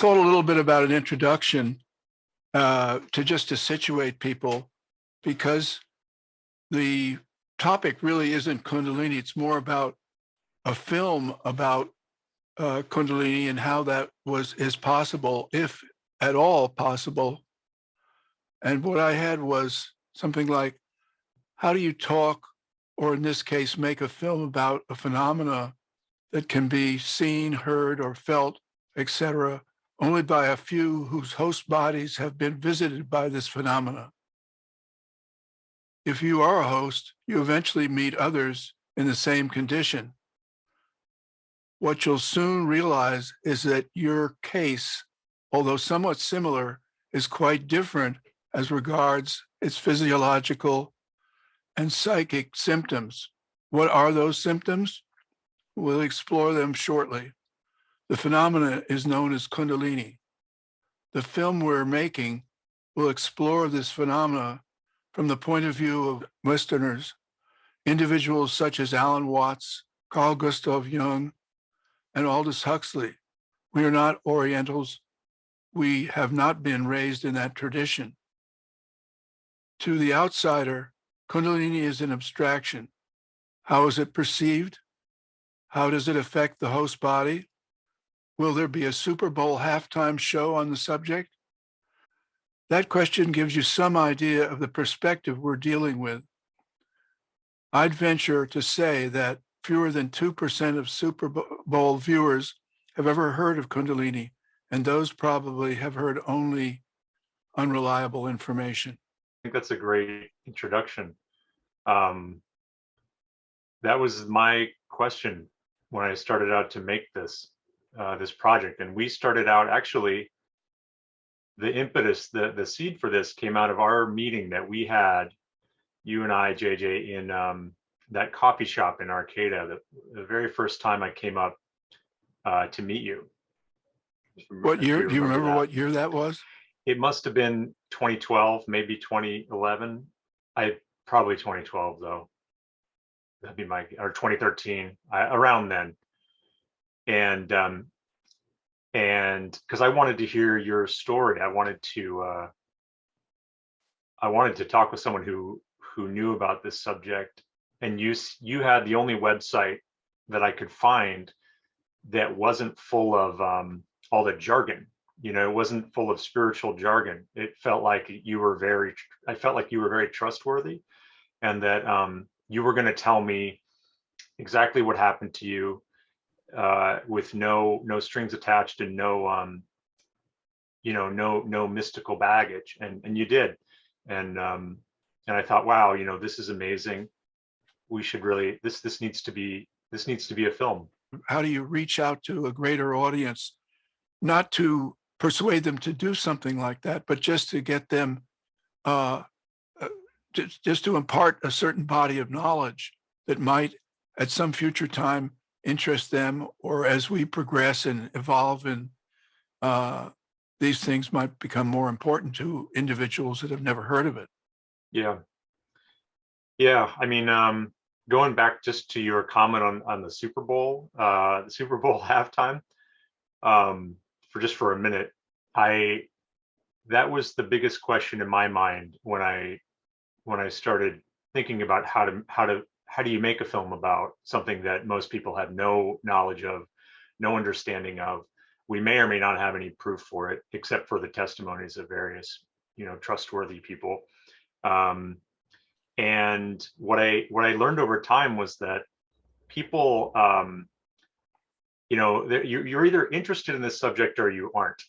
thought a little bit about an introduction to situate people, because the topic really isn't Kundalini. It's more about a film about Kundalini and how that is possible, if at all possible. And what I had was something like, how do you talk, or in this case, make a film about a phenomena that can be seen, heard, or felt, etc., only by a few whose host bodies have been visited by this phenomena? If you are a host, you eventually meet others in the same condition. What you'll soon realize is that your case, although somewhat similar, is quite different as regards its physiological and psychic symptoms. What are those symptoms? We'll explore them shortly. The phenomena is known as Kundalini. The film we're making will explore this phenomena from the point of view of Westerners, individuals such as Alan Watts, Carl Gustav Jung, and Aldous Huxley. We are not Orientals. We have not been raised in that tradition. To the outsider, Kundalini is an abstraction. How is it perceived? How does it affect the host body? Will there be a Super Bowl halftime show on the subject? That question gives you some idea of the perspective we're dealing with. I'd venture to say that fewer than 2% of Super Bowl viewers have ever heard of Kundalini, and those probably have heard only unreliable information. I think that's a great introduction. That was my question when I started out to make this project. And we started out, actually, the impetus, the seed for this came out of our meeting that we had, you and I, JJ, in that coffee shop in Arcata, the very first time I came up to meet you. What year? Do you remember what year that was? It must have been 2012, maybe 2011. Probably 2012 though. That'd be or 2013, around then. And because I wanted to hear your story, I wanted to talk with someone who knew about this subject. And you had the only website that I could find that wasn't full of all the jargon. It wasn't full of spiritual jargon. It felt like I felt like you were very trustworthy, and that you were going to tell me exactly what happened to you, with no strings attached and no mystical baggage, and you did. And I thought, wow, this is amazing. We should really, this needs to be a film. How do you reach out to a greater audience, not to persuade them to do something like that, but just to get them, just to impart a certain body of knowledge that might at some future time interest them, or as we progress and evolve, and these things might become more important to individuals that have never heard of it. Yeah. I mean, going back just to your comment on the Super Bowl halftime, for a minute, that was the biggest question in my mind when I started thinking about how do you make a film about something that most people have no knowledge of, no understanding of. We may or may not have any proof for it, except for the testimonies of various, trustworthy people. And what I learned over time was that people, you're either interested in this subject or you aren't.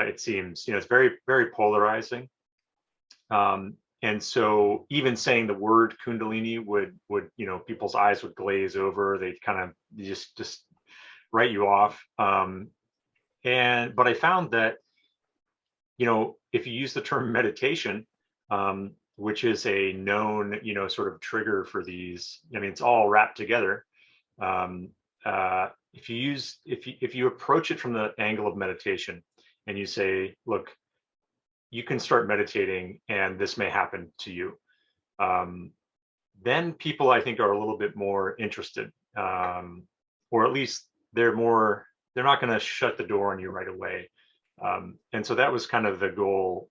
It seems, it's very, very polarizing. And so even saying the word Kundalini would, people's eyes would glaze over. They'd kind of just write you off. But I found that, if you use the term meditation, which is a known, sort of trigger for these, it's all wrapped together. If you approach it from the angle of meditation and you say, look, you can start meditating and this may happen to you, then people, I think, are a little bit more interested, or at least they're not going to shut the door on you right away. And so that was kind of the goal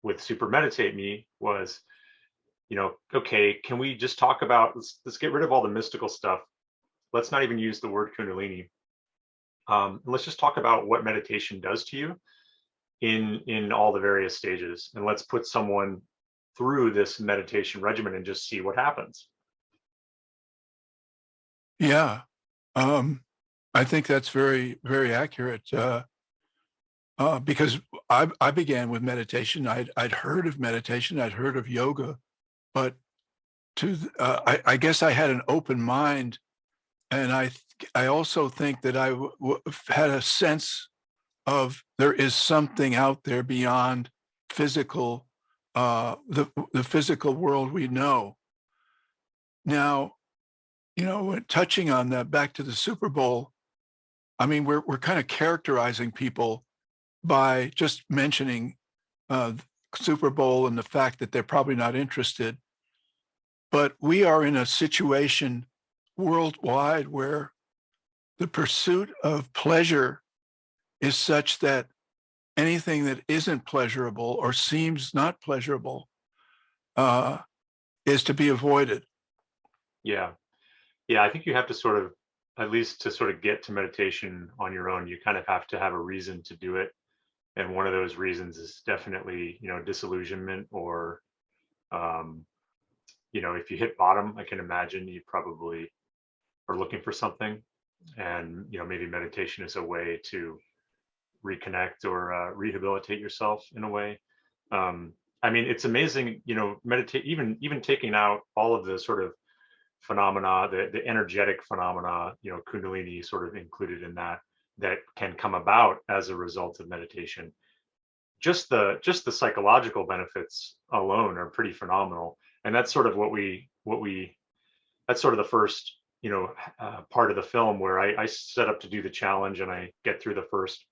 with Super Meditate Me was, okay, can we just talk about, let's get rid of all the mystical stuff. Let's not even use the word Kundalini. And let's just talk about what meditation does to you in all the various stages. And let's put someone through this meditation regimen and just see what happens. Yeah. I think that's very, very accurate. Because I began with meditation. I'd heard of meditation. I'd heard of yoga, but I guess I had an open mind, and I also think that I had a sense of there is something out there beyond physical, the physical world we know. Now, touching on that, back to the Super Bowl. I mean, we're kind of characterizing people by just mentioning Super Bowl and the fact that they're probably not interested. But we are in a situation worldwide where the pursuit of pleasure is such that anything that isn't pleasurable or seems not pleasurable is to be avoided. Yeah. Yeah. I think you have to sort of, at least to sort of get to meditation on your own, you kind of have to have a reason to do it. And one of those reasons is definitely, disillusionment or, if you hit bottom, I can imagine you probably are looking for something. And, maybe meditation is a way to reconnect or rehabilitate yourself in a way. I mean, it's amazing, meditate, even taking out all of the sort of phenomena, the energetic phenomena, Kundalini sort of included in that can come about as a result of meditation. Just the psychological benefits alone are pretty phenomenal, and that's sort of what we that's sort of the first part of the film where I set up to do the challenge, and I get through the first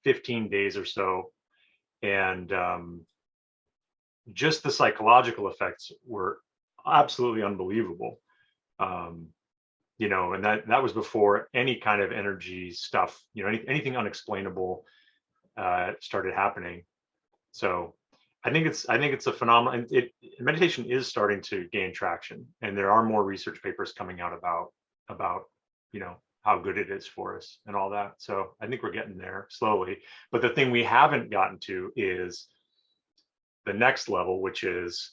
15 days or so, and just the psychological effects were absolutely unbelievable. And that was before any kind of energy stuff, anything unexplainable started happening. So I think it's a phenomenon. Meditation is starting to gain traction, and there are more research papers coming out about how good it is for us and all that. So I think we're getting there slowly. But the thing we haven't gotten to is the next level, which is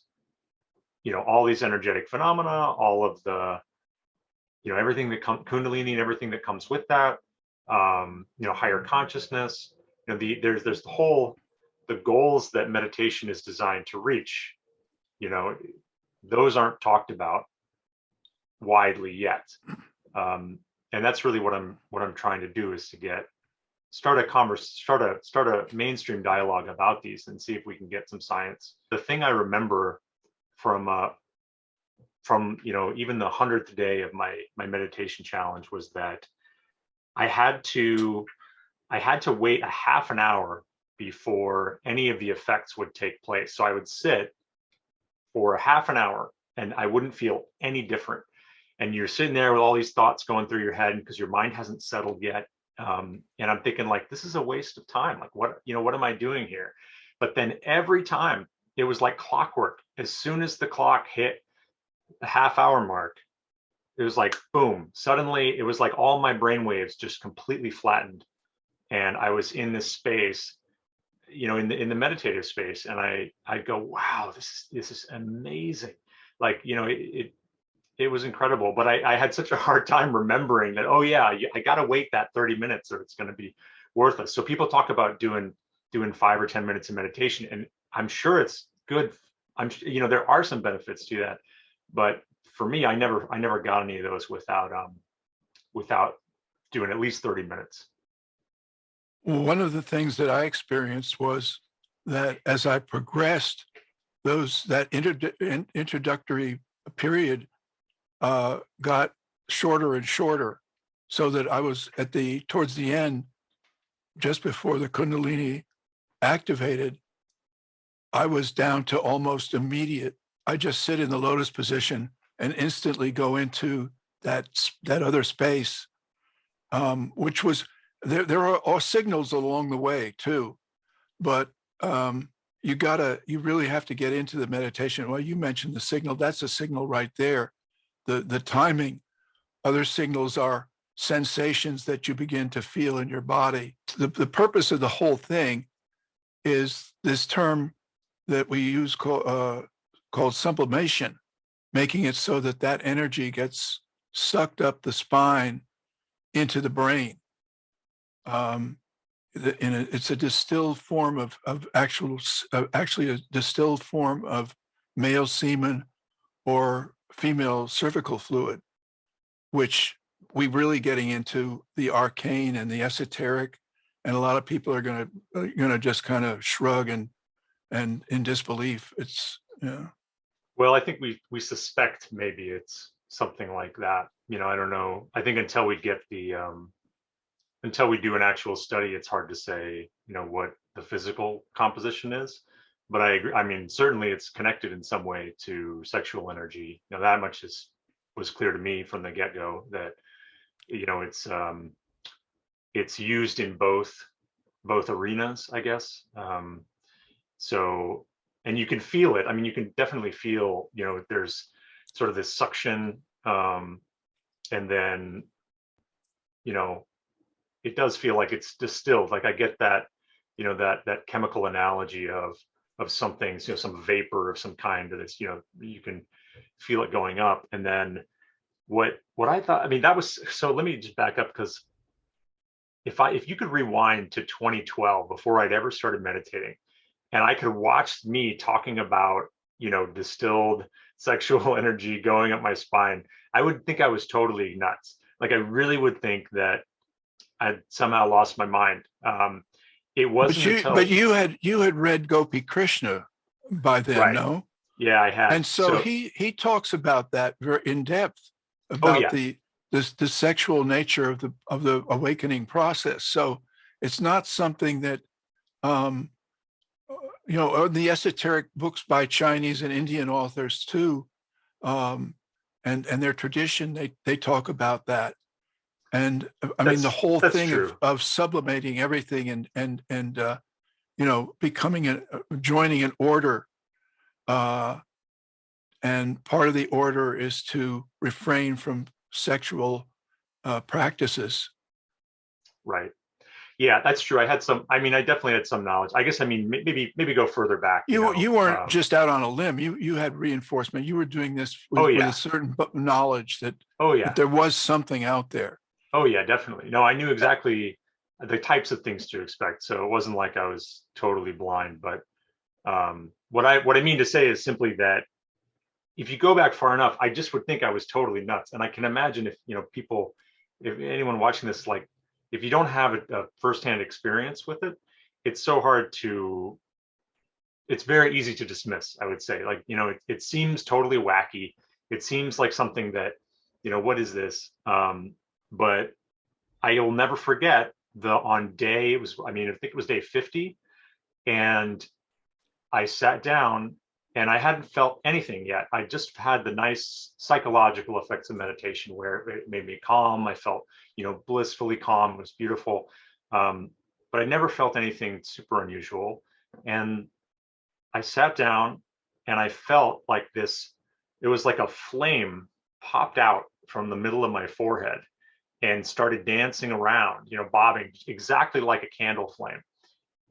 all these energetic phenomena, all of the everything that Kundalini and everything that comes with that, higher consciousness. There's the goals that meditation is designed to reach. Those aren't talked about widely yet, and that's really what I'm trying to do, is to start a mainstream dialogue about these and see if we can get some science. The thing I remember from even the 100th day of my meditation challenge was that I had to wait a half an hour before any of the effects would take place. So I would sit for a half an hour and I wouldn't feel any different. And you're sitting there with all these thoughts going through your head because your mind hasn't settled yet. And I'm thinking, like, this is a waste of time. Like, what am I doing here? But then every time it was like clockwork. As soon as the clock hit the half hour mark, it was like, boom, suddenly it was like all my brain waves just completely flattened. And I was in this space, in the meditative space. And I'd go, wow, this is amazing. Like, it was incredible, but I had such a hard time remembering that, oh yeah, I got to wait that 30 minutes or it's going to be worthless. So people talk about doing 5 or 10 minutes of meditation, and I'm sure it's good. There are some benefits to that, but for me, I never got any of those without doing at least 30 minutes. One of the things that I experienced was that as I progressed, that introductory period got shorter and shorter, so that I was towards the end, just before the Kundalini activated, I was down to almost immediate. I just sit in the lotus position and instantly go into that other space, which was there are all signals along the way too, but you really have to get into the meditation. Well, you mentioned the signal. That's a signal right there. The timing. Other signals are sensations that you begin to feel in your body. The purpose of the whole thing is this term that we use called sublimation, making it so that that energy gets sucked up the spine into the brain. It's a distilled form of actually a distilled form of male semen or female cervical fluid, which we really getting into the arcane and the esoteric, and a lot of people are going to just kind of shrug and in disbelief. It's Well, I think we suspect maybe it's something like that. I don't know. I think until we get the until we do an actual study, it's hard to say, what the physical composition is. But I agree. I mean, certainly it's connected in some way to sexual energy. That much was clear to me from the get-go, that it's used in both arenas, I guess. So, and you can feel it. I mean, you can definitely feel, there's sort of this suction, and then, it does feel like it's distilled. Like I get that, that chemical analogy of something, some vapor of some kind that is, you can feel it going up. And then what I thought, I mean, that was, so let me just back up, because if you could rewind to 2012, before I'd ever started meditating, and I could watch me talking about, distilled sexual energy going up my spine, I would think I was totally nuts. Like I really would think that I'd somehow lost my mind. It wasn't until, but you had read Gopi Krishna by then, right? no? Yeah, I had. And so he talks about that very in depth, Oh about yeah, the sexual nature of the awakening process. So it's not something that the esoteric books by Chinese and Indian authors too, and their tradition, they talk about that. And I mean, the whole that's thing true. of sublimating everything and becoming joining an order, and part of the order is to refrain from sexual practices. Right. Yeah, that's true. I definitely had some knowledge. I guess, maybe go further back, You weren't just out on a limb. You had reinforcement. You were doing this Oh with a yeah. certain knowledge that Oh yeah. there was something out there. Oh yeah, definitely. No, I knew exactly the types of things to expect. So it wasn't like I was totally blind. But what I mean to say is simply that if you go back far enough, I just would think I was totally nuts. And I can imagine if, people, if anyone watching this, like, if you don't have a firsthand experience with it, it's so hard to, it's very easy to dismiss, I would say. Like, it seems totally wacky. It seems like something that, what is this? But I will never forget on day, I think it was day 50. And I sat down and I hadn't felt anything yet. I just had the nice psychological effects of meditation where it made me calm. I felt, blissfully calm. It was beautiful. But I never felt anything super unusual. And I sat down and I felt like this, it was like a flame popped out from the middle of my forehead and started dancing around, bobbing exactly like a candle flame.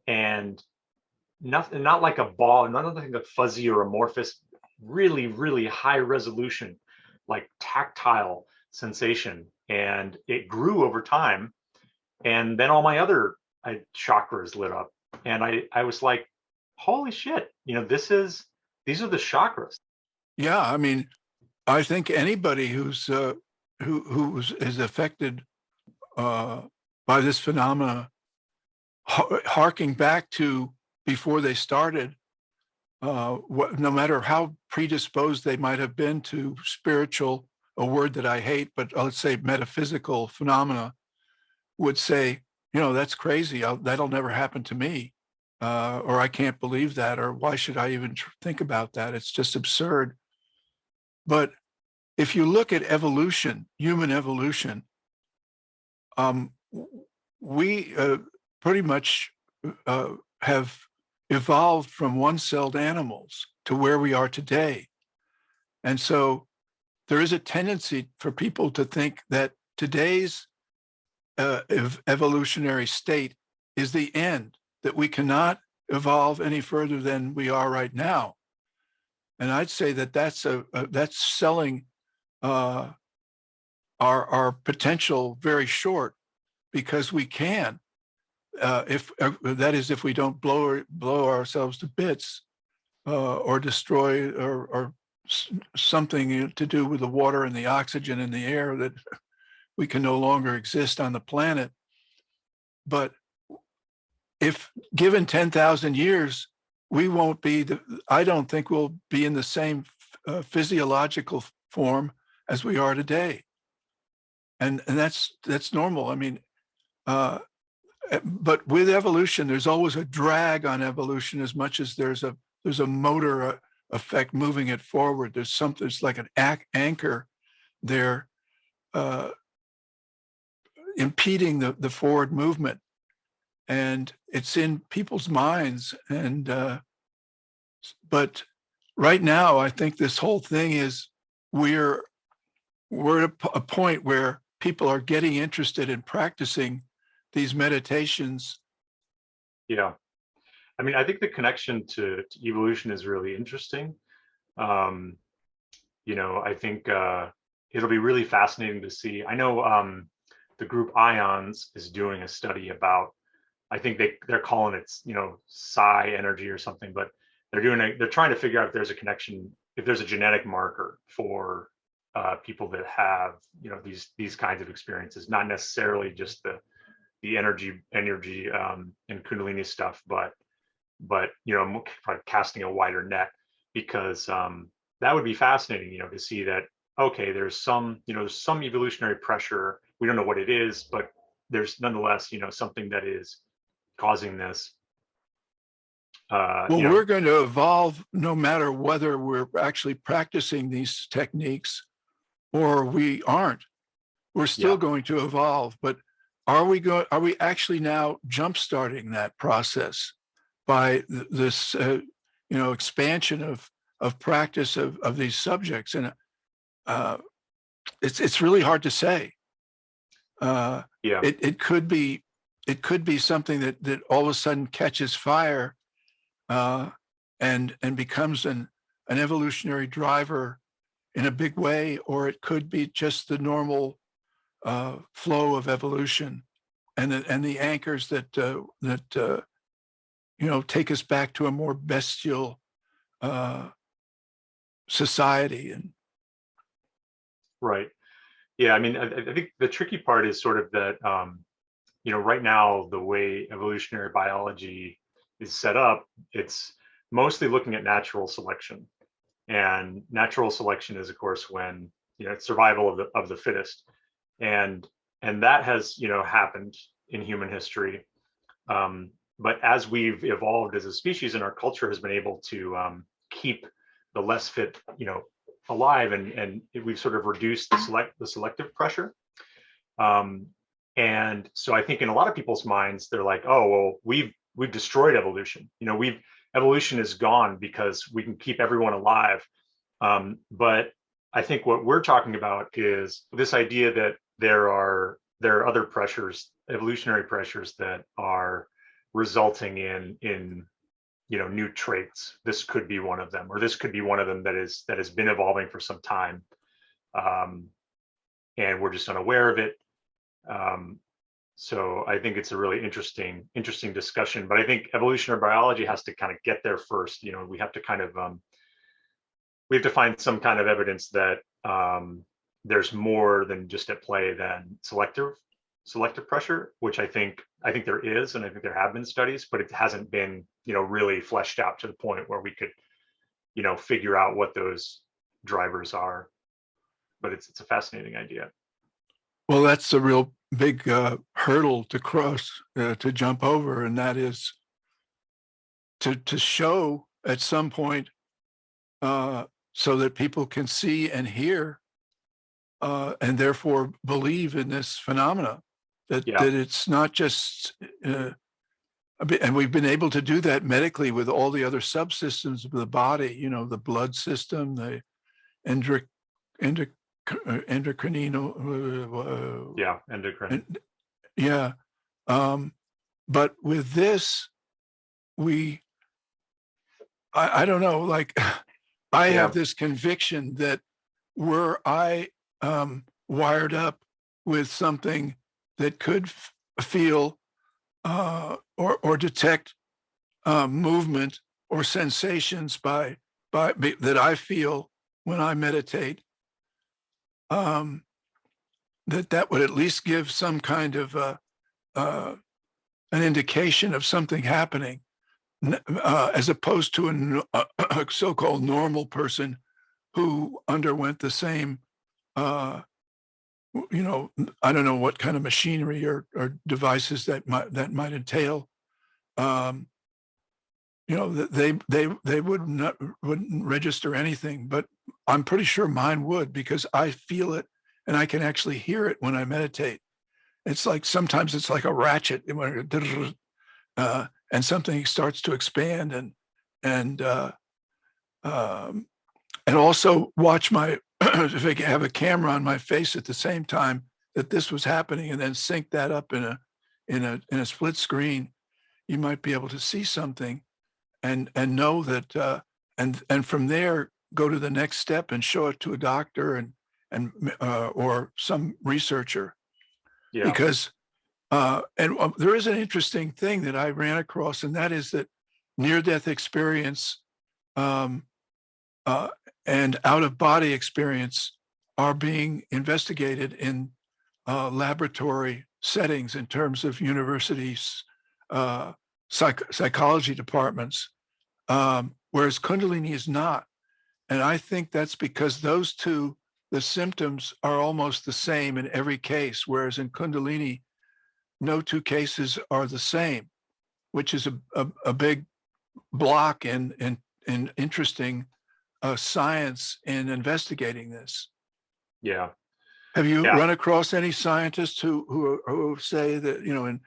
And nothing, not like a ball, nothing like fuzzy or amorphous, really, really high resolution, like tactile sensation. And it grew over time. And then all my other chakras lit up. And I was like, holy shit, these are the chakras. Yeah, I mean, I think anybody who's is affected by this phenomena, harking back to before they started, no matter how predisposed they might have been to spiritual, a word that I hate, but let's say metaphysical phenomena, would say, that's crazy. That'll never happen to me. Or I can't believe that, or why should I even think about that? It's just absurd. But if you look at evolution, human evolution, we pretty much have evolved from one-celled animals to where we are today. And so there is a tendency for people to think that today's evolutionary state is the end, that we cannot evolve any further than we are right now. And I'd say that that's selling our potential very short, because we can, if that is, if we don't blow ourselves to bits or destroy or something to do with the water and the oxygen in the air, that we can no longer exist on the planet. But if given 10,000 years, we won't be, I don't think we'll be in the same physiological form as we are today. And that's normal. I mean, but with evolution, there's always a drag on evolution, as much as there's a motor effect moving it forward. There's something, it's like an anchor there impeding the forward movement. And it's in people's minds. And but right now, I think this whole thing is we're at a point where people are getting interested in practicing these meditations. Yeah. I mean, I think the connection to evolution is really interesting. I think it'll be really fascinating to see. I know the group Ions is doing a study about, I think they're calling it, psi energy or something, but they're trying to figure out if there's a connection, if there's a genetic marker for people that have, these kinds of experiences, not necessarily just the energy and Kundalini stuff, but casting a wider net, because that would be fascinating, to see that, okay, there's some evolutionary pressure. We don't know what it is, but there's nonetheless, something that is causing this. Well, we're going to evolve no matter whether we're actually practicing these techniques or we aren't. We're still going to evolve, but are we actually now jump-starting that process by this expansion of practice of these subjects? And it's really hard to say. It could be something that all of a sudden catches fire and becomes an evolutionary driver in a big way, or it could be just the normal flow of evolution and the anchors that take us back to a more bestial society. And right. Yeah, I mean, I think the tricky part is sort of that, right now, the way evolutionary biology is set up, it's mostly looking at natural selection. And natural selection is, of course, when, it's survival of the fittest. And that has, happened in human history. But as we've evolved as a species, and our culture has been able to keep the less fit, alive, and we've sort of reduced the selective pressure. And so I think in a lot of people's minds, they're like, oh, well, we've destroyed evolution. Evolution is gone because we can keep everyone alive. But I think what we're talking about is this idea that there are other pressures, evolutionary pressures, that are resulting in new traits. This could be one of them, or this could be one of them that has been evolving for some time, and we're just unaware of it. So I think it's a really interesting discussion. But I think evolutionary biology has to kind of get there first. We have to kind of we have to find some kind of evidence that there's more than just at play than selective pressure, which I think there is, and I think there have been studies, but it hasn't been really fleshed out to the point where we could figure out what those drivers are. But it's a fascinating idea. Well, that's a real big hurdle to cross, to jump over, and that is to show at some point, so that people can see and hear, and therefore believe in this phenomena. that Yeah. that it's not just and we've been able to do that medically with all the other subsystems of the body, the blood system, the endocrine, endocrinal, Yeah. Endocrine. yeah. But with this, I don't know, like I Yeah. have this conviction that were I wired up with something that could feel or detect movement or sensations that I feel when I meditate, um, that would at least give some kind of uh, an indication of something happening, as opposed to a so-called normal person who underwent the same. Uh, I don't know what kind of machinery or devices that might entail. Um, they wouldn't register anything, but I'm pretty sure mine would, because I feel it and I can actually hear it when I meditate. It's like sometimes it's like a ratchet and something starts to expand and um, and also watch my if I can have a camera on my face at the same time that this was happening, and then sync that up in a split screen, you might be able to see something and know that and from there go to the next step and show it to a doctor and or some researcher, Yeah. because there is an interesting thing that I ran across, and that is that near-death experience um, uh, and out-of-body experience are being investigated in laboratory settings in terms of universities, uh, psychology departments, whereas Kundalini is not. And I think that's because those two, the symptoms are almost the same in every case, whereas in Kundalini, no two cases are the same, which is a big block in interesting science in investigating this. Yeah. Have you Yeah. run across any scientists who say that,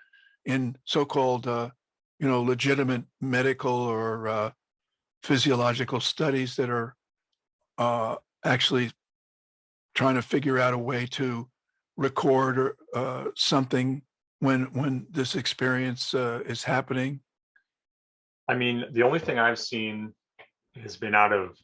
in so-called legitimate medical or physiological studies that are uh, actually trying to figure out a way to record or something when this experience is happening? I mean, the only thing I've seen has been out of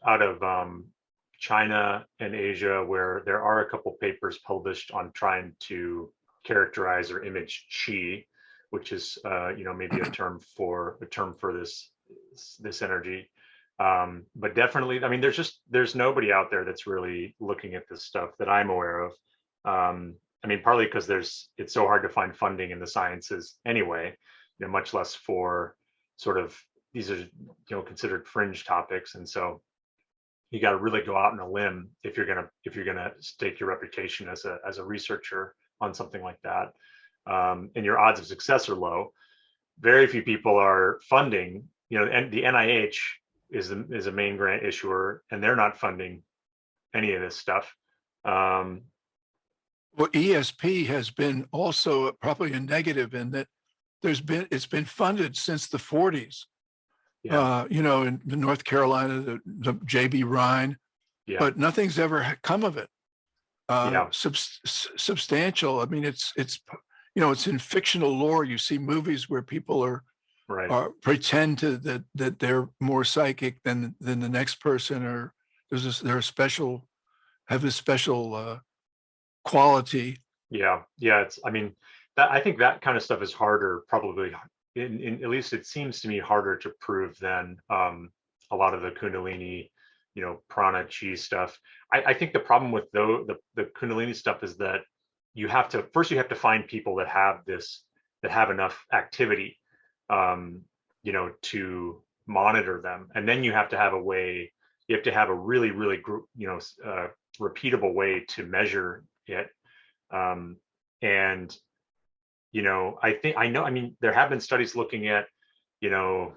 China and Asia, where there are a couple papers published on trying to characterize or image chi, which is maybe a term for this energy. But definitely, I mean, there's nobody out there that's really looking at this stuff that I'm aware of. I mean, partly because it's so hard to find funding in the sciences anyway, much less for sort of these are considered fringe topics, and so you got to really go out on a limb if you're gonna stake your reputation as a researcher on something like that, and your odds of success are low. Very few people are funding. And the NIH is a main grant issuer, and they're not funding any of this stuff. Um, Well, ESP has been also probably a negative in that it's been funded since the 40s. yeah, In North Carolina, the JB Rhine, yeah, but nothing's ever come of it. yeah, Substantial. I mean, it's in fictional lore. You see movies where people right, are pretend that they're more psychic than the next person, or they're special, have this special quality. yeah, yeah. I mean, I think that kind of stuff is harder, probably. At least it seems to me harder to prove than a lot of the Kundalini, prana chi stuff. I think the problem with the Kundalini stuff is that you have to find people that have enough activity, to monitor them, and then you have to have a way. You have to have a really, really, repeatable way to measure it. Um, and I mean, there have been studies looking at, you know,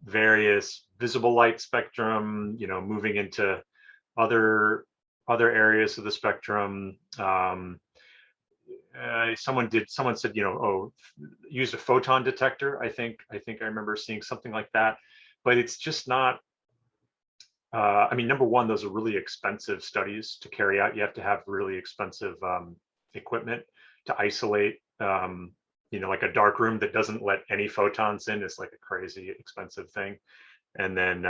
various visible light spectrum, moving into other areas of the spectrum. someone said, oh, use a photon detector. I remember seeing something like that, but it's just not. I mean, number one, those are really expensive studies to carry out. You have to have really expensive equipment to isolate. Like a dark room that doesn't let any photons in is like a crazy expensive thing. And then,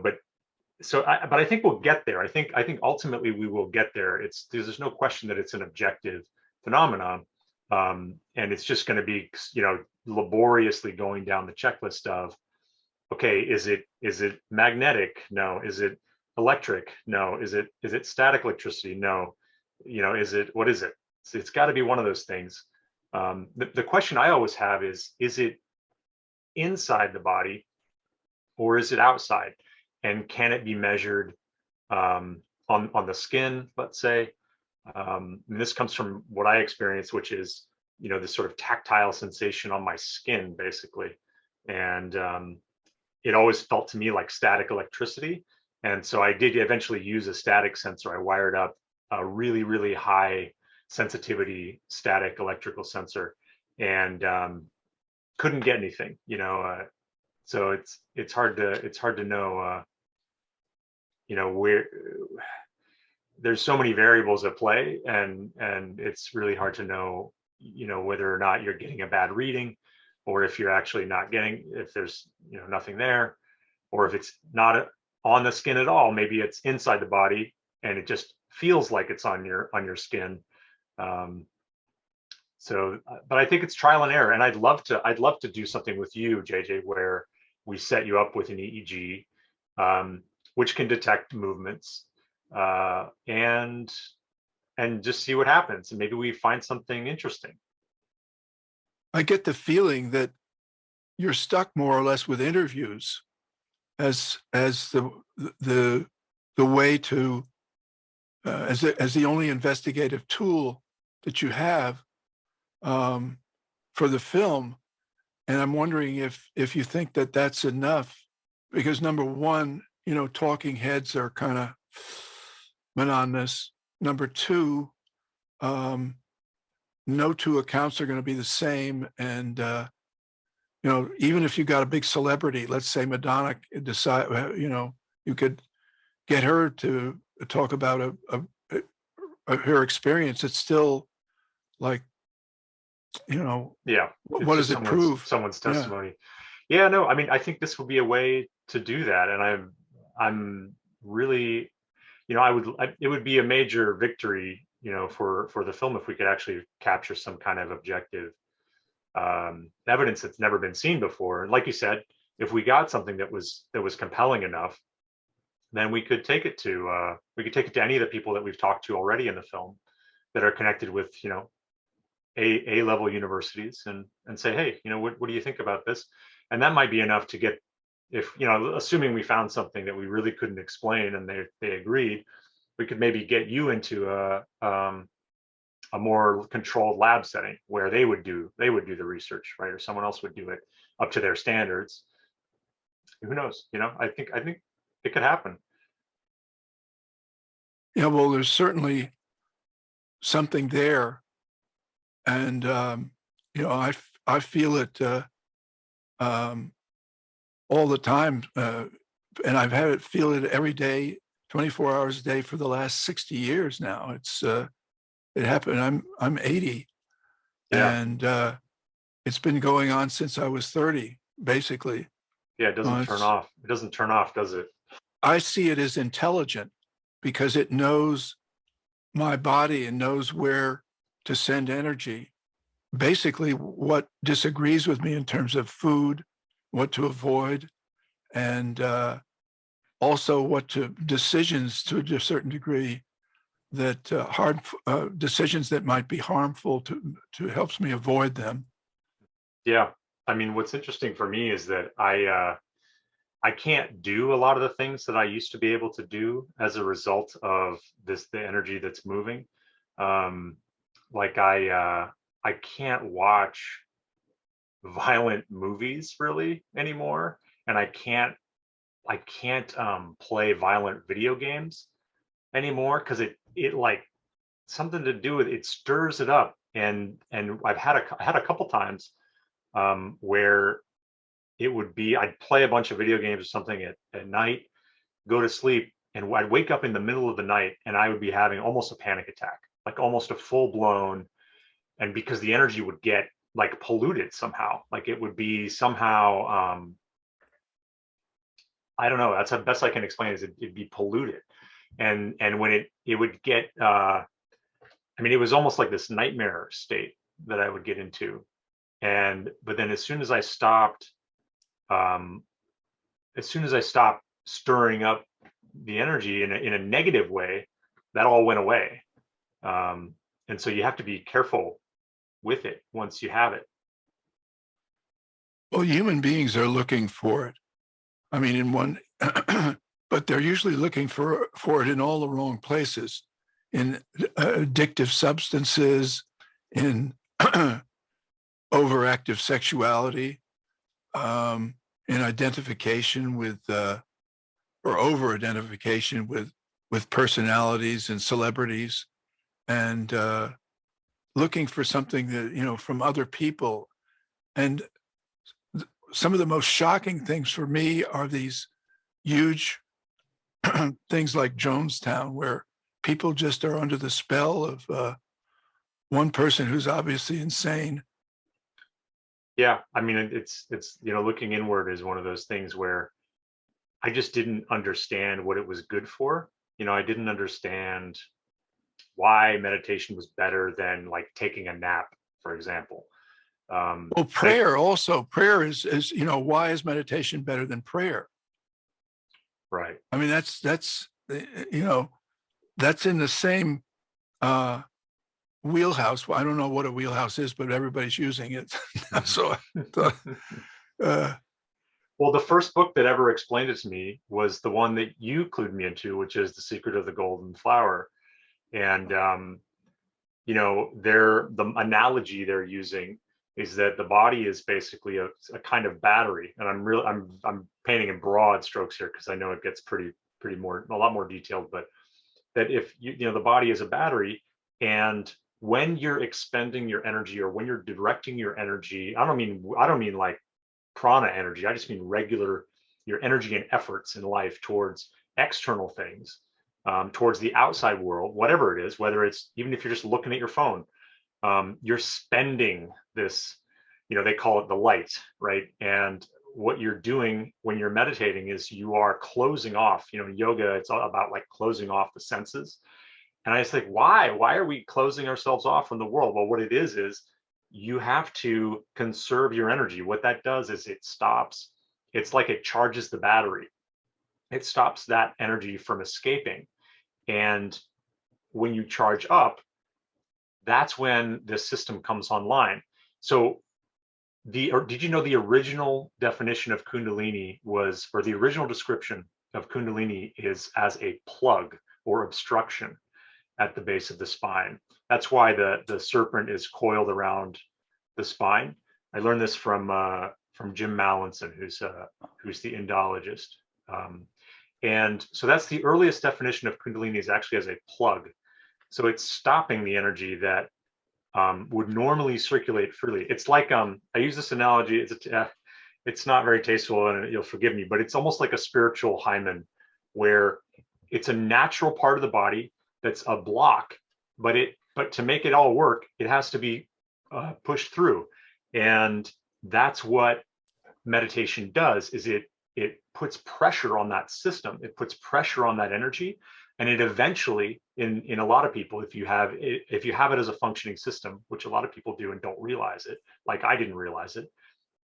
but but I think we'll get there. I think ultimately we will get there. There's no question that it's an objective phenomenon, and it's just going to be laboriously going down the checklist of, okay, is it magnetic? No. Is it electric? No. Is it static electricity? No. What is it? So it's got to be one of those things. The question I always have is it inside the body or is it outside? And can it be measured on the skin, let's say? And this comes from what I experienced, which is this sort of tactile sensation on my skin, basically. And it always felt to me like static electricity. And so I did eventually use a static sensor. I wired up a really, really high sensitivity static electrical sensor and couldn't get anything, so it's hard to know, where there's so many variables at play, and it's really hard to know, whether or not you're getting a bad reading, or if you're actually not getting, if there's nothing there, or if it's not on the skin at all. Maybe it's inside the body and it just feels like it's on your skin. Um, but I think it's trial and error, and I'd love to do something with you, JJ, where we set you up with an EEG, which can detect movements, and just see what happens, and maybe we find something interesting. I get the feeling that you're stuck more or less with interviews as the way to as the only investigative tool that you have for the film. And I'm wondering if you think that that's enough, because number one, talking heads are kind of monotonous. Number two, no two accounts are going to be the same. And, even if you got a big celebrity, let's say Madonna, you could get her to talk about her experience. It's still like, Yeah, it's what just does it prove? someone's Yeah. testimony. Yeah, no, I mean, I think this would be a way to do that, and I'm really, it would be a major victory, for the film if we could actually capture some kind of objective evidence that's never been seen before. And like you said, if we got something that was compelling enough, then we could take it to any of the people that we've talked to already in the film that are connected with A level universities, and say, hey, what do you think about this? And that might be enough to get, if assuming we found something that we really couldn't explain and they agreed, we could maybe get you into a more controlled lab setting where they would do the research, right? Or someone else would do it up to their standards. Who knows? I think it could happen. Yeah, well, there's certainly something there. And, I feel it um, all the time. And I've had it feel it every day, 24 hours a day for the last 60 years now. It happened. I'm 80, Yeah. and it's been going on since I was 30, basically. Yeah, it doesn't turn It's off. It doesn't turn off, does it? I see it as intelligent because it knows my body and knows where to send energy. Basically, what disagrees with me in terms of food, what to avoid, and also what to decisions to a certain degree that hard decisions that might be harmful to helps me avoid them. Yeah. I mean, what's interesting for me is that I can't do a lot of the things that I used to be able to do as a result of the energy that's moving. Um, like I can't watch violent movies really anymore, and I can't play violent video games anymore, because it like something to do with it stirs it up. And I've had a couple times where it would be, I'd play a bunch of video games or something at night, go to sleep, and I'd wake up in the middle of the night and I would be having almost a panic attack, like almost a full blown, and because the energy would get like polluted somehow, like it would be somehow, I don't know, that's the best I can explain, is it'd be polluted. And when it would get, I mean, it was almost like this nightmare state that I would get into. But then as soon as I stopped, um, stirring up the energy in a negative way, that all went away. And so you have to be careful with it once you have it. Well, human beings are looking for it. I mean, in one, but they're usually looking for it in all the wrong places, in addictive substances, in overactive sexuality, in identification with or over identification with personalities and celebrities, and looking for something that, you know, from other people. And some of the most shocking things for me are these huge things like Jonestown, where people just are under the spell of one person who's obviously insane. Yeah, I mean, it's you know, looking inward is one of those things where I just didn't understand what it was good for. You know, I didn't understand why meditation was better than like taking a nap, for example. Well, prayer also, prayer is, you know, why is meditation better than prayer? Right. I mean, that's you know, that's in the same wheelhouse. Well, I don't know what a wheelhouse is, but everybody's using it. So, uh, Well, the first book that ever explained it to me was the one that you clued me into, which is The Secret of the Golden Flower. And you know, the analogy they're using is that the body is basically a kind of battery. And I'm painting in broad strokes here because I know it gets pretty a lot more detailed, but that if you know, the body is a battery, and when you're expending your energy or when you're directing your energy, I don't mean like prana energy, I just mean regular, your energy and efforts in life towards external things, towards the outside world, whatever it is, whether it's, even if you're just looking at your phone, you're spending this, you know, they call it the light, right? And what you're doing when you're meditating is you are closing off, you know, in yoga, it's all about like closing off the senses. And I just think, why are we closing ourselves off from the world? Well, what it is you have to conserve your energy. What that does is it stops, it's like it charges the battery. It stops that energy from escaping. And when you charge up, that's when the system comes online. So did you know the original definition of Kundalini was, or the original description of Kundalini is as a plug or obstruction at the base of the spine. That's why the serpent is coiled around the spine. I learned this from Jim Mallinson, who's the Indologist. And so that's the earliest definition of Kundalini, is actually as a plug. So it's stopping the energy that would normally circulate freely. It's like, I use this analogy, it's not very tasteful and you'll forgive me, but it's almost like a spiritual hymen, where it's a natural part of the body that's a block, but to make it all work, it has to be pushed through. And that's what meditation does, is it puts pressure on that system, it puts pressure on that energy, and it eventually, in a lot of people, if you have it as a functioning system, which a lot of people do and don't realize it, like I didn't realize it,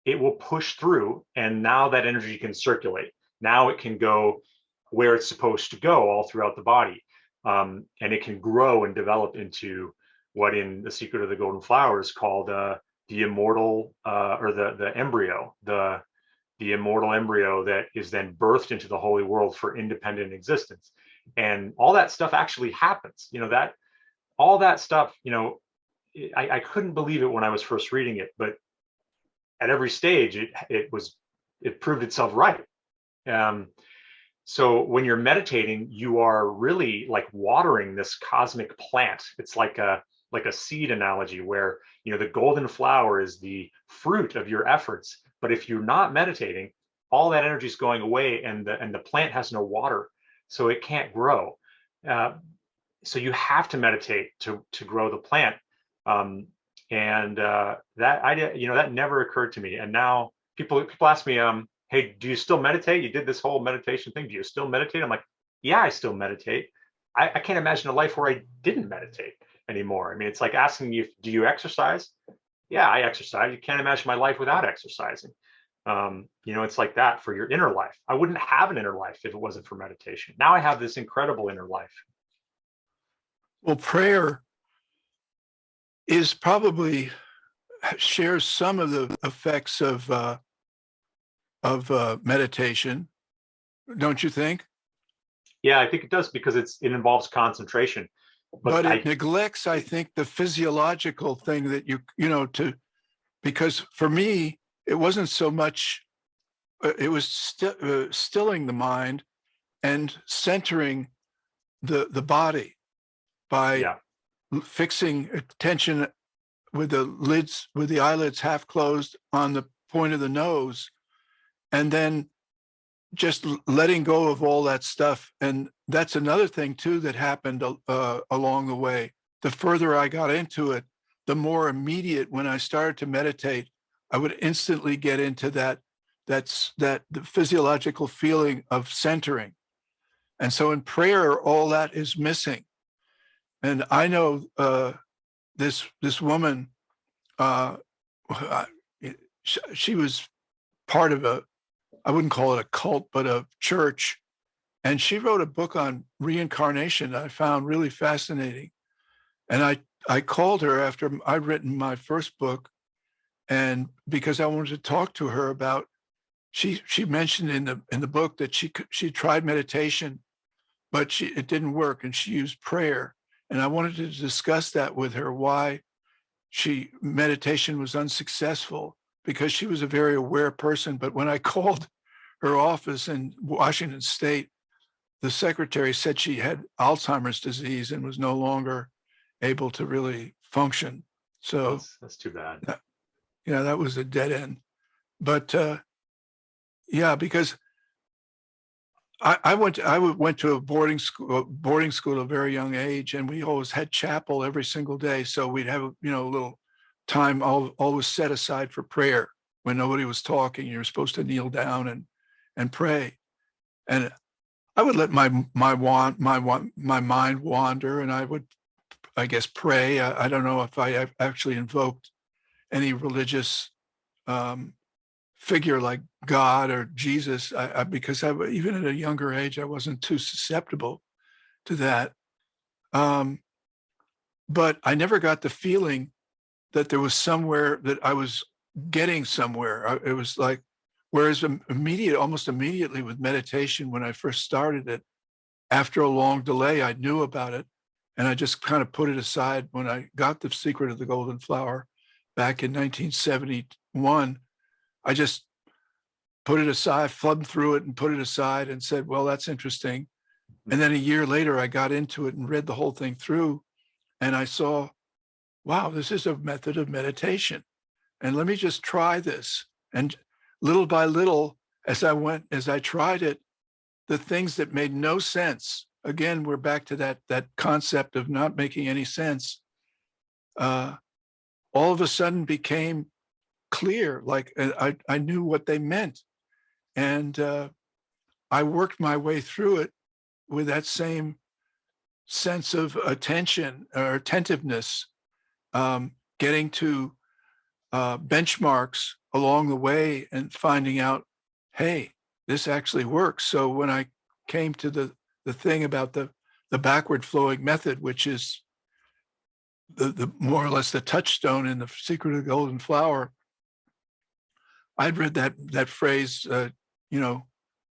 it will push through, and now that energy can circulate. Now it can go where it's supposed to go all throughout the body, and it can grow and develop into what in The Secret of the Golden Flower is called the immortal, or the embryo, the immortal embryo that is then birthed into the holy world for independent existence. And all that stuff actually happens, you know, that all that stuff, you know, I couldn't believe it when I was first reading it, but at every stage it proved itself right. So when you're meditating, you are really like watering this cosmic plant. It's like a seed analogy where, the golden flower is the fruit of your efforts. But if you're not meditating, all that energy is going away, and the plant has no water, so it can't grow. Uh, so you have to meditate to grow the plant. Um, and that idea, that never occurred to me. And now people ask me, hey, do you still meditate? You did this whole meditation thing. Do you still meditate? I'm like, yeah, I still meditate. I can't imagine a life where I didn't meditate anymore. I mean, it's like asking you, do you exercise? Yeah, I exercise. You can't imagine my life without exercising. It's like that for your inner life. I wouldn't have an inner life if it wasn't for meditation. Now I have this incredible inner life. Well, prayer is probably shares some of the effects of meditation, don't you think? Yeah, I think it does, because it involves concentration. But But it I neglects, I think, the physiological thing that because for me, it wasn't so much, it was stilling the mind and centering the body by yeah, fixing attention with the eyelids half closed on the point of the nose, and then just letting go of all that stuff. And that's another thing too that happened along the way. The further I got into it, the more immediate, when I started to meditate, I would instantly get into that the physiological feeling of centering. And so in prayer, all that is missing. And I know this woman, uh, she was part of I wouldn't call it a cult, but a church. And she wrote a book on reincarnation that I found really fascinating. And I called her after I'd written my first book, and because I wanted to talk to her about, she mentioned in the book that she tried meditation, but it didn't work, and she used prayer. And I wanted to discuss that with her, why meditation was unsuccessful, because she was a very aware person. But when I called her office in Washington State, the secretary said she had Alzheimer's disease and was no longer able to really function. So that's too bad. that was a dead end. But yeah, because I went to a boarding school at a very young age, and we always had chapel every single day. So we'd have a little time always set aside for prayer when nobody was talking. You're supposed to kneel down and pray. And I would let my mind wander, and I would, I guess, pray. I don't know if I actually invoked any religious figure like God or Jesus, because even at a younger age, I wasn't too susceptible to that. But I never got the feeling that there was somewhere that I was getting somewhere. It was like, whereas almost immediately with meditation, when I first started it, after a long delay, I knew about it, and I just kind of put it aside. When I got The Secret of the Golden Flower back in 1971, I just put it aside, flubbed through it and put it aside and said, well, that's interesting. And then a year later, I got into it and read the whole thing through, and I saw, wow, this is a method of meditation. And let me just try this. And little by little, as I tried it, the things that made no sense, again, we're back to that concept of not making any sense, all of a sudden became clear. Like I knew what they meant. And I worked my way through it with that same sense of attention or attentiveness, getting to benchmarks along the way and finding out, hey, this actually works. So when I came to the thing about the backward flowing method, which is the more or less the touchstone in The Secret of the Golden Flower, I'd read that phrase,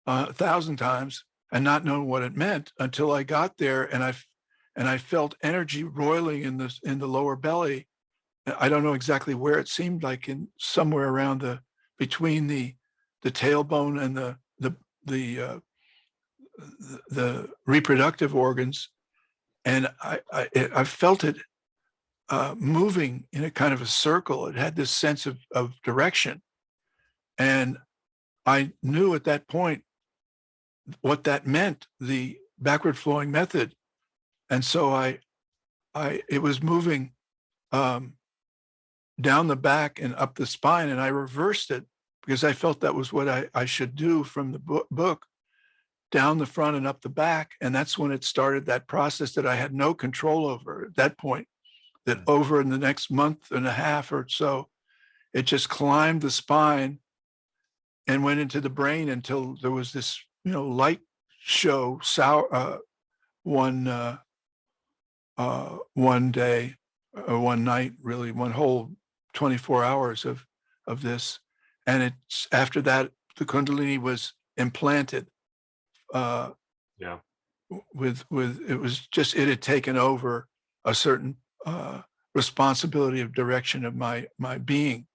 1,000 times and not known what it meant until I got there, and I felt energy roiling in the lower belly. I don't know exactly where. It seemed like in somewhere around between the tailbone and the the reproductive organs, and I felt it moving in a kind of a circle. It had this sense of direction, and I knew at that point what that meant, the backward flowing method. And so it was moving down the back and up the spine, and I reversed it because I felt that was what I should do from the book, down the front and up the back. And that's when it started, that process that I had no control over at that point, that over in the next month and a half or so, it just climbed the spine and went into the brain until there was this, light show one day, or one night, really, one whole 24 hours of this. And it's after that, the Kundalini was implanted. Yeah. With it was just, it had taken over a certain responsibility of direction of my being.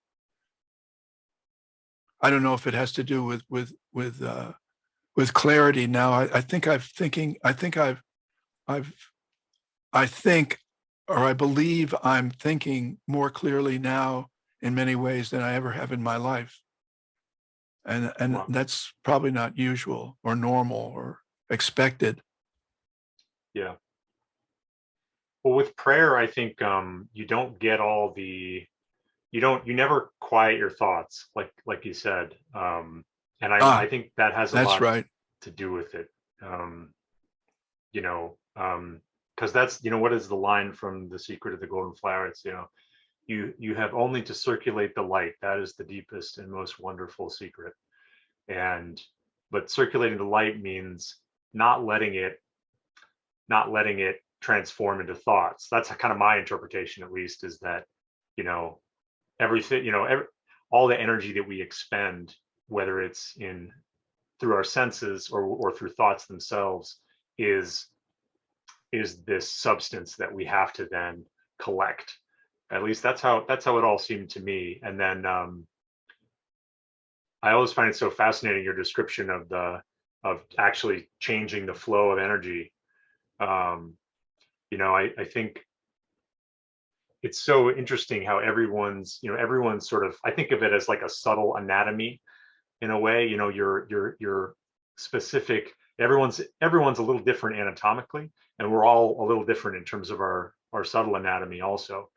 I don't know if it has to do with clarity now. I think I believe I'm thinking more clearly now in many ways than I ever have in my life. And Wow. That's probably not usual or normal or expected. Yeah. Well, with prayer, I think you don't get all the, you never quiet your thoughts, like you said. And I think that has a That's lot right. to do with it. Because that's, what is the line from The Secret of the Golden Flower? It's, you have only to circulate the light. That is the deepest and most wonderful secret. But circulating the light means not letting it transform into thoughts. That's kind of my interpretation, at least, is that, everything, all the energy that we expend, whether it's through our senses or through thoughts themselves, is this substance that we have to then collect. At least that's how it all seemed to me. And then I always find it so fascinating, your description of actually changing the flow of energy. I think it's so interesting how everyone's sort of, I think of it as like a subtle anatomy in a way. Your specific, everyone's a little different anatomically, and we're all a little different in terms of our subtle anatomy also.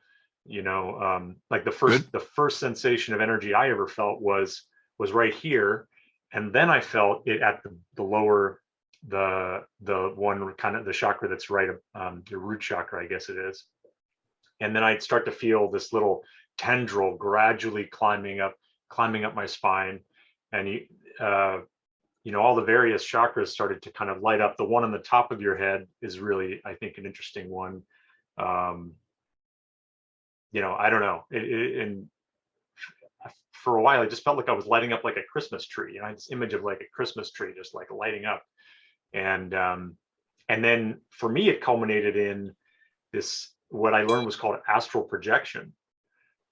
Like the first sensation of energy I ever felt was right here, and then I felt it at the lower, the one kind of the chakra that's right, the root chakra, I guess it is. And then I'd start to feel this little tendril gradually climbing up my spine, and all the various chakras started to kind of light up. The one on the top of your head is really, I think, an interesting one. I don't know. And for a while, it just felt like I was lighting up like a Christmas tree. I had this image of like a Christmas tree just like lighting up. And then for me, it culminated in this, what I learned was called astral projection,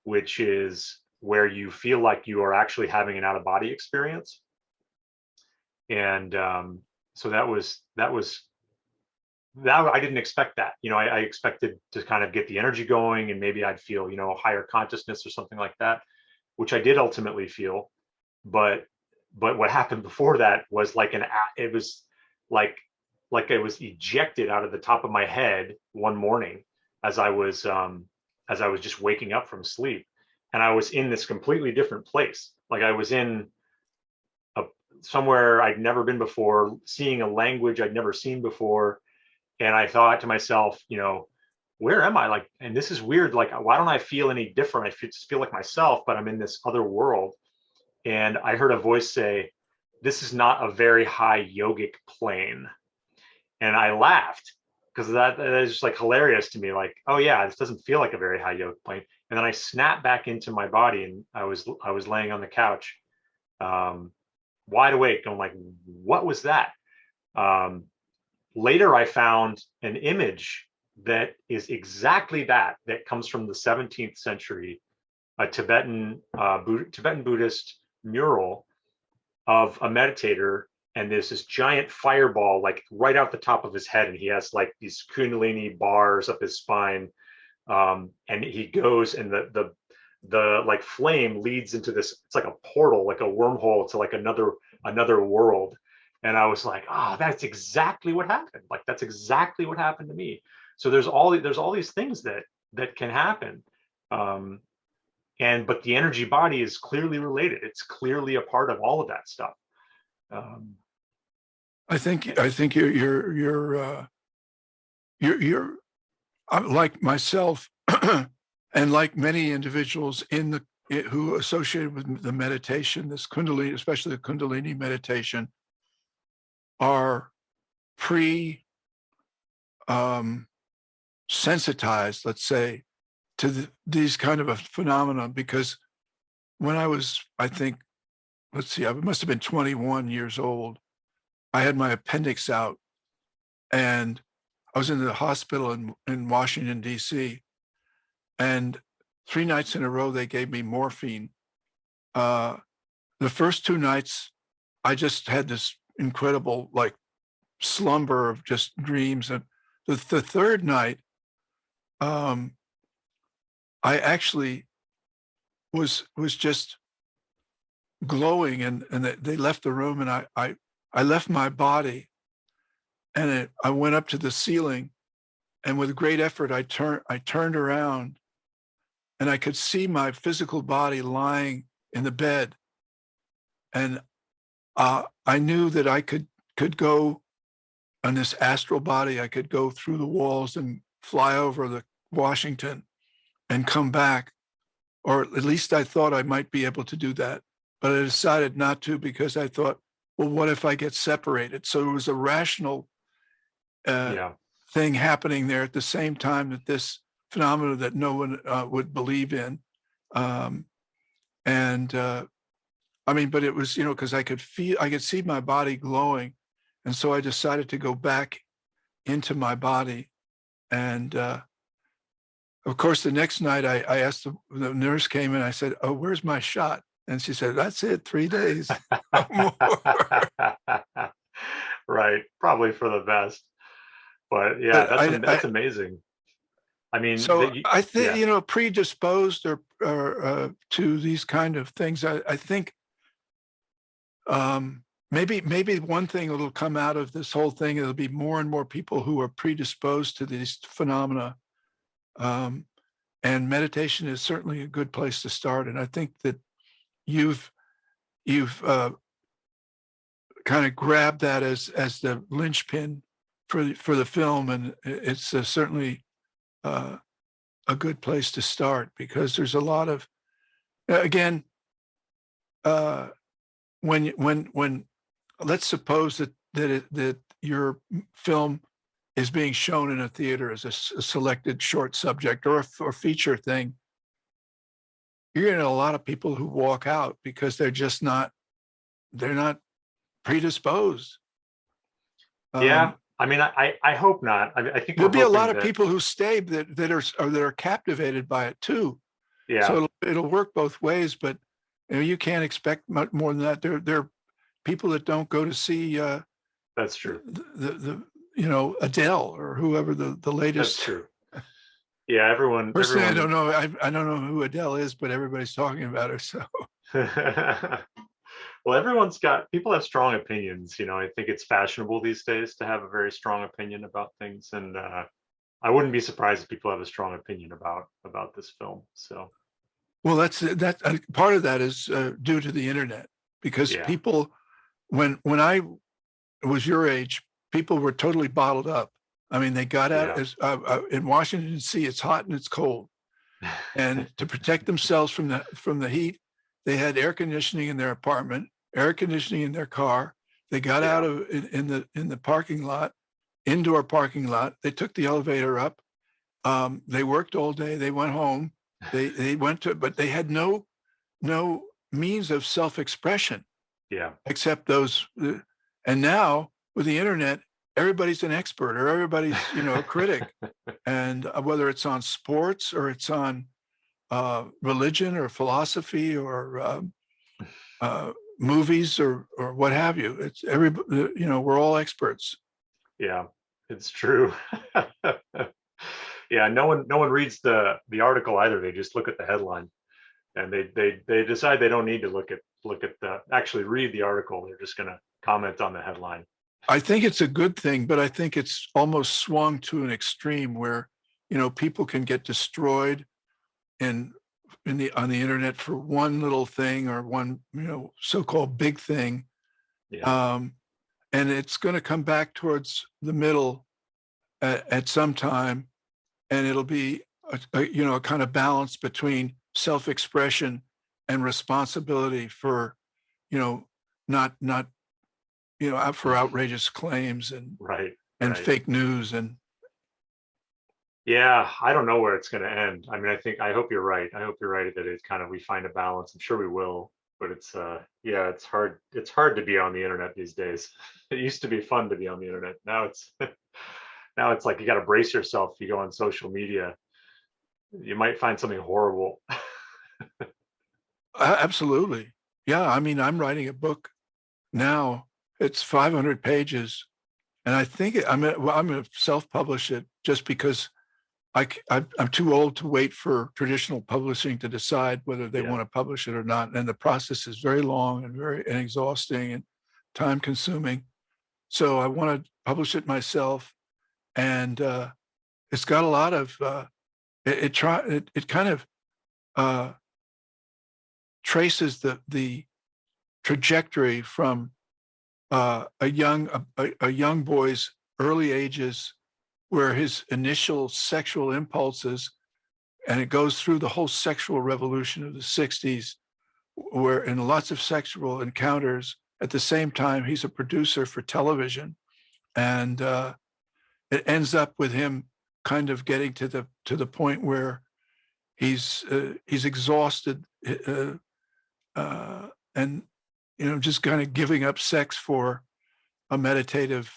which is where you feel like you are actually having an out-of-body experience. And so that I didn't expect that. I expected to kind of get the energy going, and maybe I'd feel, higher consciousness or something like that, which I did ultimately feel. But what happened before that was it was like it was ejected out of the top of my head one morning as I was just waking up from sleep, and I was in this completely different place. Like I was in somewhere I'd never been before, seeing a language I'd never seen before. And I thought to myself, where am I? Like, and this is weird. Like, why don't I feel any different? I just feel like myself, but I'm in this other world. And I heard a voice say, "This is not a very high yogic plane." And I laughed because that is just like hilarious to me. Like, oh yeah, this doesn't feel like a very high yogic plane. And then I snapped back into my body, and I was laying on the couch, wide awake, going like, what was that? Later, I found an image that is exactly that comes from the 17th century, a Tibetan Buddhist mural of a meditator, and there's this giant fireball like right out the top of his head, and he has like these Kundalini bars up his spine, and he goes, and the like flame leads into this, it's like a portal, like a wormhole to like another world. And I was like, ah, oh, that's exactly what happened. Like that's exactly what happened to me. So there's all these things that can happen. But the energy body is clearly related. It's clearly a part of all of that stuff. I think you're like myself and like many individuals who associated with the meditation, this Kundalini, especially the Kundalini meditation, are sensitized, let's say, to these kind of a phenomenon. Because when I was, I think, let's see, I must have been 21 years old, I had my appendix out, and I was in the hospital in Washington, D.C., and 3 nights in a row, they gave me morphine. The first 2 nights, I just had this incredible, like, slumber of just dreams. And the third night, I actually was just glowing, and they left the room, and I left my body, and I went up to the ceiling, and with great effort, I turned around, and I could see my physical body lying in the bed. And I knew that I could go on this astral body. I could go through the walls and fly over the Washington and come back, or at least I thought I might be able to do that. But I decided not to, because I thought, well, what if I get separated? So it was a rational thing happening there at the same time that this phenomena that no one would believe in. I mean, but it was, because I could see my body glowing. And so I decided to go back into my body. And of course, the next night I asked, the nurse came in, I said, oh, where's my shot? And she said, that's it, 3 days. No more. Right. Probably for the best. But yeah, that's amazing. I mean, so I think, predisposed or to these kind of things, I think maybe one thing that'll come out of this whole thing, it'll be more and more people who are predisposed to these phenomena. And meditation is certainly a good place to start. And I think that you've kind of grabbed that as the linchpin for the film, and it's certainly a good place to start, because there's a lot of, again, when let's suppose that your film is being shown in a theater as a selected short subject or a feature thing, you're getting a lot of people who walk out because they're not predisposed. Yeah. I mean, I hope not. I think there'll be a lot of people who stay that are captivated by it too. Yeah. So it'll work both ways, but you can't expect much more than that. There are people that don't go to see. That's true. The Adele or whoever the latest. That's true. Yeah, everyone. Personally, I don't know. I don't know who Adele is, but everybody's talking about her. So. Well, people have strong opinions. I think it's fashionable these days to have a very strong opinion about things, and I wouldn't be surprised if people have a strong opinion about this film. So, well, that's part of that is due to the internet, because people, when I was your age, people were totally bottled up. I mean, they got out in Washington D.C. It's hot and it's cold, and to protect themselves from the heat, they had air conditioning in their apartment, air conditioning in their car. They got out in the parking lot, indoor parking lot. They took the elevator up. They worked all day. They went home. They went to, but they had no means of self-expression. Yeah. Except those. And now with the internet, everybody's an expert, or everybody's a critic, and whether it's on sports or it's on religion or philosophy or movies or what have you. It's we're all experts. Yeah, it's true. Yeah, no one reads the article either. They just look at the headline, and they decide they don't need to look at the actually read the article. They're just going to comment on the headline. I think it's a good thing, but I think it's almost swung to an extreme where, people can get destroyed in on the internet for one little thing or one, so-called big thing. Yeah, And it's going to come back towards the middle at some time, and it'll be a kind of balance between self-expression and responsibility for, not out for outrageous claims and right, and right. fake news. And Yeah, I don't know where it's going to end. I mean, I hope you're right. I hope you're right that it's kind of we find a balance. I'm sure we will, but it's yeah, it's hard. It's hard to be on the internet these days. It used to be fun to be on the internet. Now it's now it's like you got to brace yourself. If you go on social media, you might find something horrible. absolutely, yeah. I mean, I'm writing a book now. It's 500 pages, and I think I'm going to self-publish it just because I'm too old to wait for traditional publishing to decide whether they Yeah, want to publish it or not. And the process is very long and very exhausting and time consuming. So I want to publish it myself. And it's got a lot of, it kind of uh, traces the trajectory from a young boy's early ages, where his initial sexual impulses, and it goes through the whole sexual revolution of the 60s, where in lots of sexual encounters. At the same time, he's a producer for television, and it ends up with him kind of getting to the point where he's exhausted, and just kind of giving up sex for a meditative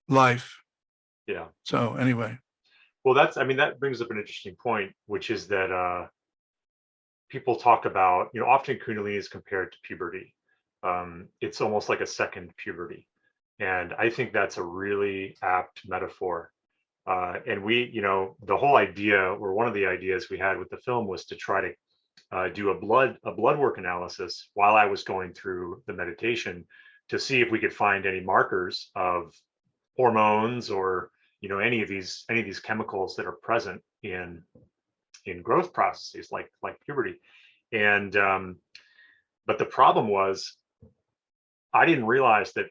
life. yeah. So anyway. Well, I mean, that brings up an interesting point, which is that people talk about, often Kundalini is compared to puberty. It's almost like a second puberty. And I think that's a really apt metaphor. And the whole idea, or one of the ideas we had with the film, was to try to do a blood work analysis while I was going through the meditation to see if we could find any markers of hormones or any of these chemicals that are present in growth processes like puberty. And but the problem was I didn't realize that.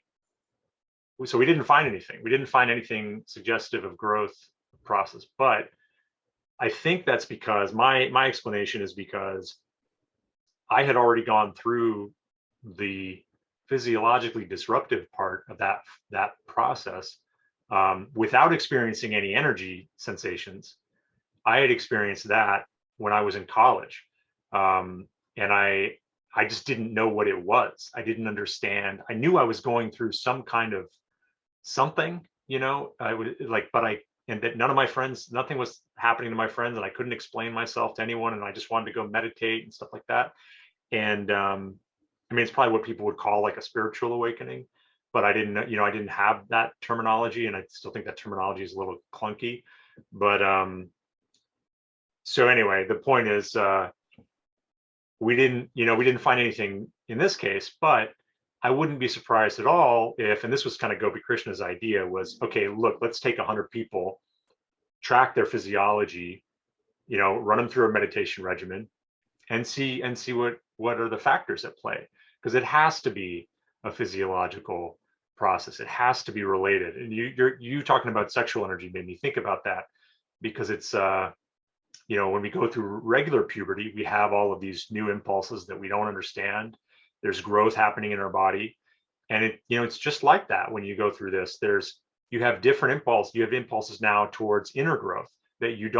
So we didn't find anything. We didn't find anything suggestive of growth process. But I think that's because my explanation is because I had already gone through the physiologically disruptive part of that process without experiencing any energy sensations. I had experienced that when I was in college, and I just didn't know what it was. I didn't understand. I knew I was going through some kind of something, I would like, but and that none of my friends, nothing was happening to my friends, and I couldn't explain myself to anyone, and I just wanted to go meditate and stuff like that. And I mean, it's probably what people would call like a spiritual awakening, but I didn't, I didn't have that terminology, and I still think that terminology is a little clunky. But so anyway, the point is, we didn't find anything in this case, but I wouldn't be surprised at all if, and this was kind of Gopi Krishna's idea, was, okay, look, let's take 100 people, track their physiology, run them through a meditation regimen, and see what are the factors at play, because it has to be a physiological process. It has to be related. And you talking about sexual energy made me think about that, because it's when we go through regular puberty, we have all of these new impulses that we don't understand. There's growth happening in our body, and it's just like that. When you go through this, you have different impulses. You have impulses now towards inner growth that you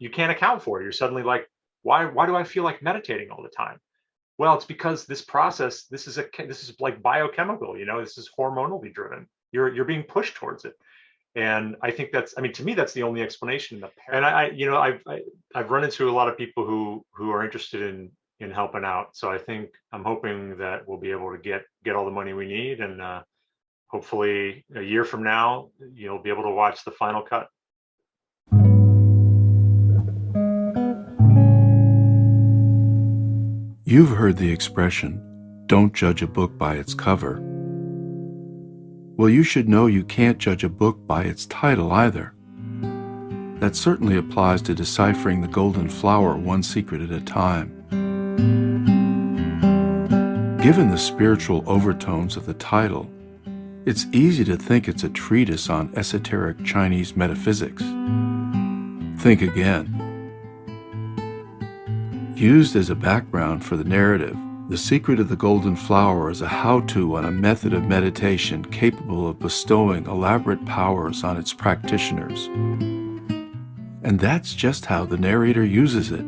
can't account for. You're suddenly like, why do I feel like meditating all the time? Well, it's because this process, this is like biochemical, this is hormonally driven. You're being pushed towards it. And I think I mean, to me, that's the only explanation. And I've run into a lot of people who are interested in helping out. So I'm hoping that we'll be able to get all the money we need, and hopefully a year from now, you'll be able to watch the final cut. You've heard the expression, "Don't judge a book by its cover." Well, you should know you can't judge a book by its title either. That certainly applies to deciphering the golden flower one secret at a time. Given the spiritual overtones of the title, it's easy to think it's a treatise on esoteric Chinese metaphysics. Think again. Used as a background for the narrative, The Secret of the Golden Flower is a how-to on a method of meditation capable of bestowing elaborate powers on its practitioners. And that's just how the narrator uses it,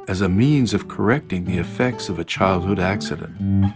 as a means of correcting the effects of a childhood accident.